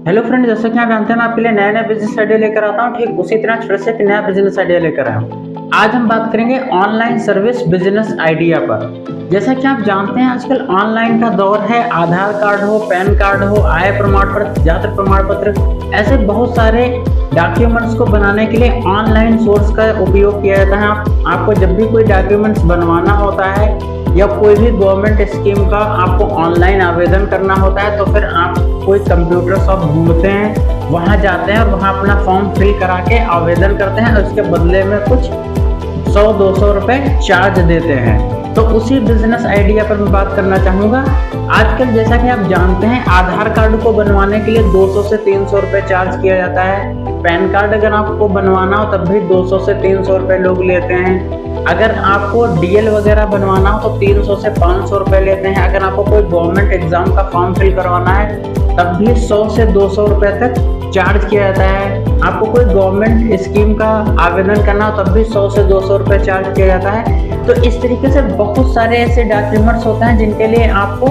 Hello friend, जैसा कि आप जानते हैं मैं आपके लिए नया नया बिजनेस आइडिया लेकर आता हूं। ठीक उसी तरह फिर से एक नया बिजनेस आइडिया लेकर आया हूं। आज हम बात करेंगे ऑनलाइन सर्विस बिजनेस आइडिया पर। जैसा कि आप जानते हैं आजकल ऑनलाइन का दौर है। आधार कार्ड हो, पैन कार्ड हो, आय प्रमाण पत्र, जाति प्रमाण पत्र, ऐसे बहुत सारे डॉक्यूमेंट्स को बनाने के लिए ऑनलाइन सोर्स का उपयोग किया जाता है। आपको जब भी कोई डॉक्यूमेंट्स बनवाना होता है या कोई भी गवर्नमेंट स्कीम का आपको ऑनलाइन आवेदन करना होता है तो फिर आप कोई कंप्यूटर शॉप ढूंढते हैं, वहां जाते हैं और वहां अपना फॉर्म फिल करा के आवेदन करते हैं और उसके बदले में कुछ 100-200 रुपए चार्ज देते हैं। तो उसी बिजनेस आइडिया पर मैं बात करना चाहूँगा। आजकल जैसा कि आप जानते हैं आधार कार्ड को बनवाने के लिए 200 से 300 रुपए चार्ज किया जाता है। पैन कार्ड अगर आपको बनवाना हो तब भी 200 से 300 रुपए लोग लेते हैं। अगर आपको डीएल वगैरह बनवाना हो तो 300 से 500 रुपए लेते हैं। अगर आपको कोई गवर्नमेंट एग्जाम का फॉर्म फिल करवाना है तब भी 100 से 200 रुपए तक चार्ज किया जाता है। आपको कोई गवर्नमेंट स्कीम का आवेदन करना हो तब भी 100 से 200 रुपए चार्ज किया जाता है। तो इस तरीके से बहुत सारे ऐसे डॉक्यूमेंट्स होते हैं जिनके लिए आपको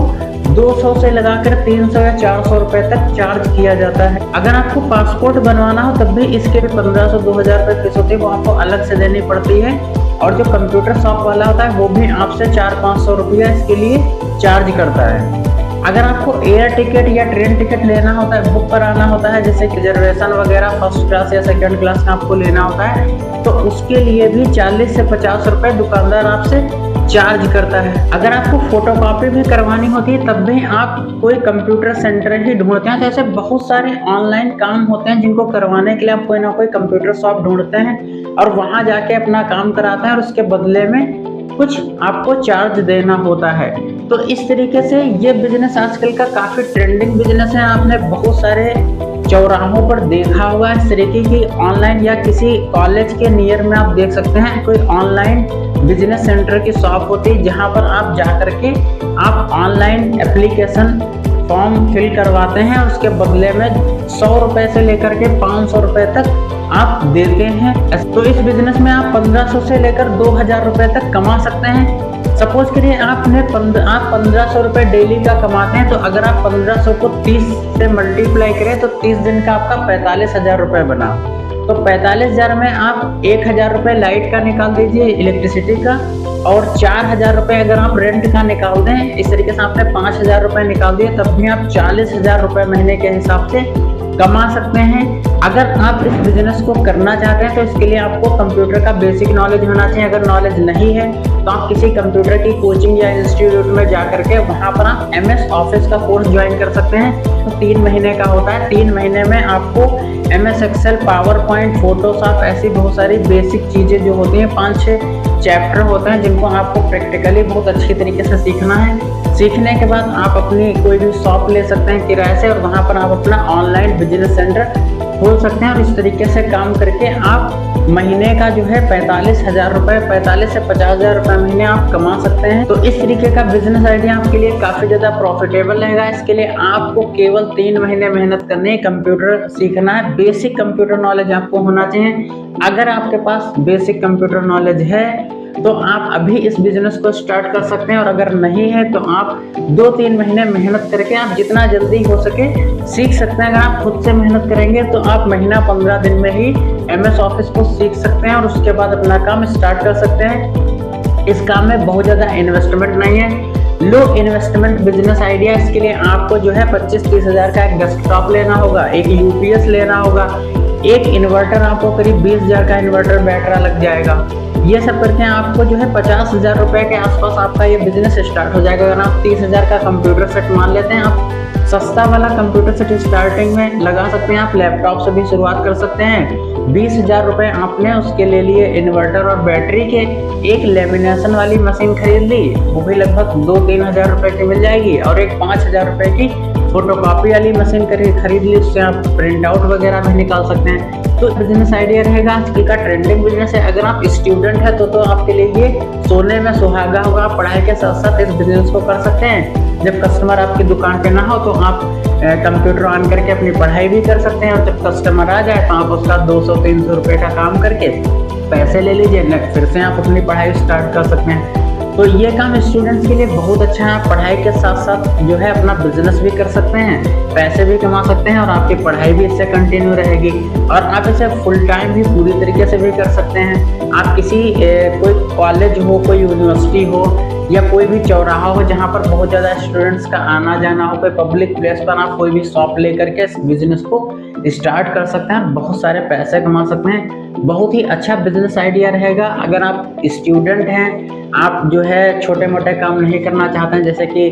200 से लगाकर 300 या 400 रुपए तक चार्ज किया जाता है। अगर आपको पासपोर्ट बनवाना हो तब भी इसके भी 1500-2000 रुपए फीस होती है, वो आपको अलग से देनी पड़ती है। और जो कंप्यूटर शॉप वाला होता है वो भी आपसे 400-500 रुपया इसके लिए चार्ज करता है। अगर आपको एयर टिकट या ट्रेन टिकट लेना होता है, बुक कराना होता है, जैसे कि रिजर्वेशन वगैरह फर्स्ट क्लास या सेकंड क्लास का आपको लेना होता है तो उसके लिए भी 40 से 50 रुपए दुकानदार आपसे चार्ज करता है। अगर आपको फोटोकॉपी भी करवानी होती है तब भी आप कोई कंप्यूटर सेंटर ही ढूंढते हैं। तो ऐसे बहुत सारे ऑनलाइन काम होते हैं जिनको करवाने के लिए आप कोई ना कोई कंप्यूटर शॉप ढूंढते हैं और वहां जाके अपना काम कराते हैं और उसके बदले में कुछ आपको चार्ज देना होता है। तो इस तरीके से ये बिजनेस आजकल का काफी ट्रेंडिंग बिजनेस है। आपने बहुत सारे चौराहों पर देखा होगा इस तरीके की ऑनलाइन, या किसी कॉलेज के नियर में आप देख सकते हैं कोई ऑनलाइन बिजनेस सेंटर की शॉप होती है जहां पर आप जा करके आप ऑनलाइन एप्लीकेशन फॉर्म फिल करवाते हैं और उसके बदले में 100 रुपए से लेकर के 500 रुपए तक आप देते हैं। तो इस बिजनेस में आप 1500 से लेकर 2000 रुपए तक कमा सकते हैं। सपोज करिए आप 1500 रुपए डेली का कमाते हैं तो अगर आप 1500 को 30 से मल्टीप्लाई करें तो 30 दिन का आपका 45,000 रुपए बना। तो 45,000 में आप 1,000 रुपए लाइट का निकाल दीजिए, इलेक्ट्रिसिटी का, और 4,000 रुपए अगर आप रेंट का निकाल दें। इस तरीके से आपने 5,000 रुपए निकाल दिए तब भी आप 40,000 रुपए महीने के हिसाब से कमा सकते हैं। अगर आप इस बिजनेस को करना चाहते हैं तो इसके लिए आपको कंप्यूटर का बेसिक नॉलेज होना चाहिए। अगर नॉलेज नहीं है तो आप किसी कंप्यूटर की कोचिंग या इंस्टीट्यूट में जा करके वहाँ पर आप MS ऑफिस का कोर्स ज्वाइन कर सकते हैं। तो 3 महीने का होता है। 3 महीने में आपको MS Excel, PowerPoint, Photoshop, ऐसी बहुत सारी बेसिक चीज़ें जो होती हैं, 5-6 चैप्टर होते हैं जिनको आपको प्रैक्टिकली बहुत अच्छी तरीके से सीखना है। सीखने के बाद आप अपनी कोई भी शॉप ले सकते हैं किराए से और वहाँ पर आप अपना ऑनलाइन बिजनेस सेंटर खोल सकते हैं और इस तरीके से काम करके आप महीने का जो है 45,000 रुपये, 45 से 50,000 रुपये महीने आप कमा सकते हैं। तो इस तरीके का बिजनेस आइडिया आपके लिए काफ़ी ज़्यादा प्रॉफिटेबल रहेगा। इसके लिए आपको केवल 3 महीने मेहनत करनी है, कंप्यूटर सीखना है, बेसिक कंप्यूटर नॉलेज आपको होना चाहिए। अगर आपके पास बेसिक कंप्यूटर नॉलेज है तो आप अभी इस बिजनेस को स्टार्ट कर सकते हैं, और अगर नहीं है तो आप 2-3 महीने मेहनत करके आप जितना जल्दी हो सके सीख सकते हैं। अगर आप खुद से मेहनत करेंगे तो आप महीना 15 दिन में ही MS ऑफिस को सीख सकते हैं और उसके बाद अपना काम स्टार्ट कर सकते हैं। इस काम में बहुत ज़्यादा इन्वेस्टमेंट नहीं है, लो इन्वेस्टमेंट बिजनेस आइडिया। इसके लिए आपको जो है 25-30 हज़ार का एक डेस्कटॉप लेना होगा, एक UPS लेना होगा, एक इन्वर्टर, आपको करीब 20,000 का इन्वर्टर बैटरा लग जाएगा। ये सब करके आपको जो है 50,000 रुपए के आसपास आपका ये बिजनेस स्टार्ट हो जाएगा। अगर आप 30,000 का कंप्यूटर सेट मान लेते हैं, आप सस्ता वाला कंप्यूटर सेट स्टार्टिंग में लगा सकते हैं। आप लैपटॉप से भी शुरुआत कर सकते हैं। 20,000 रुपए आपने उसके ले लिए इन्वर्टर और बैटरी के, एक लेमिनेशन वाली मशीन खरीद ली, वो भी लगभग 2-3 हज़ार रुपए की मिल जाएगी, और एक 5,000 रुपए की फोटोकॉपी वाली मशीन खरीद ली, उससे आप प्रिंट आउट वगैरह भी निकाल सकते हैं। तो बिजनेस आइडिया रहेगा आजकल का ट्रेंडिंग बिजनेस है। अगर आप स्टूडेंट हैं तो आपके लिए ये सोने में सुहागा होगा। पढ़ाई के साथ साथ इस बिजनेस को कर सकते हैं। जब कस्टमर आपकी दुकान पे ना हो तो आप कंप्यूटर ऑन करके अपनी पढ़ाई भी कर सकते हैं, और जब कस्टमर आ जाए तो आप उसका 200-300 रुपये का काम करके पैसे ले लीजिए, फिर से आप अपनी पढ़ाई स्टार्ट कर सकते हैं। तो ये काम स्टूडेंट्स के लिए बहुत अच्छा है। आप पढ़ाई के साथ साथ जो है अपना बिजनेस भी कर सकते हैं, पैसे भी कमा सकते हैं और आपकी पढ़ाई भी इससे कंटिन्यू रहेगी और आप इसे फुल टाइम भी पूरी तरीके से भी कर सकते हैं। आप किसी कोई कॉलेज हो, कोई यूनिवर्सिटी हो या कोई भी चौराहा हो जहाँ पर बहुत ज़्यादा स्टूडेंट्स का आना जाना हो, कोई पब्लिक प्लेस पर आप कोई भी शॉप लेकर के इस बिजनेस को स्टार्ट कर सकते हैं, बहुत सारे पैसे कमा सकते हैं। बहुत ही अच्छा बिजनेस आइडिया रहेगा। अगर आप स्टूडेंट हैं, आप जो है छोटे मोटे काम नहीं करना चाहते हैं, जैसे कि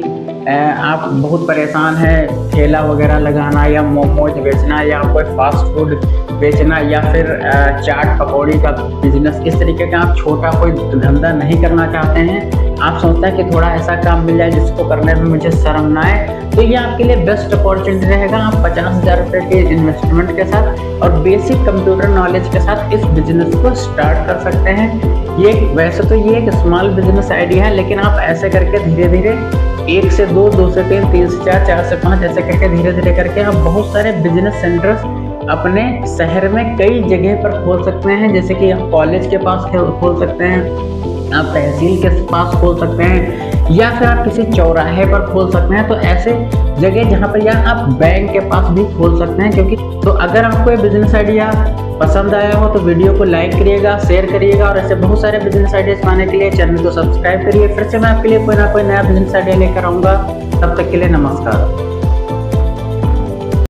आप बहुत परेशान हैं ठेला वगैरह लगाना या मोमोज बेचना या कोई फास्ट फूड बेचना या फिर चाट पकौड़ी का बिजनेस, इस तरीके का आप छोटा कोई धंधा नहीं करना चाहते हैं, आप सोचते हैं कि थोड़ा ऐसा काम मिल जाए जिसको करने में मुझे शर्म ना आए, तो ये आपके लिए बेस्ट अपॉर्चुनिटी रहेगा। आप 50,000 रुपये के इन्वेस्टमेंट के साथ और बेसिक कंप्यूटर नॉलेज के साथ इस बिजनेस को स्टार्ट कर सकते हैं। ये वैसे तो ये एक स्मॉल बिजनेस आइडिया है, लेकिन आप ऐसे करके धीरे धीरे 1 से 2, 2 से 3, 3 से 4, 4 से 5 ऐसे करके धीरे धीरे करके आप बहुत सारे बिजनेस सेंटर्स अपने शहर में कई जगह पर खोल सकते हैं। जैसे कि आप कॉलेज के पास खोल सकते हैं, आप तहसील के पास खोल सकते हैं या फिर आप किसी चौराहे पर खोल सकते हैं। तो ऐसे जगह जहाँ पर, या आप बैंक के पास भी खोल सकते हैं। क्योंकि तो अगर आपको ये बिजनेस आइडिया पसंद आया हो तो वीडियो को लाइक करिएगा, शेयर करिएगा और ऐसे बहुत सारे बिजनेस आइडियाज पाने के लिए चैनल को सब्सक्राइब करिए। फिर से मैं आपके लिए कोई ना कोई नया बिजनेस आइडिया लेकर आऊँगा। तब तक के लिए नमस्कार।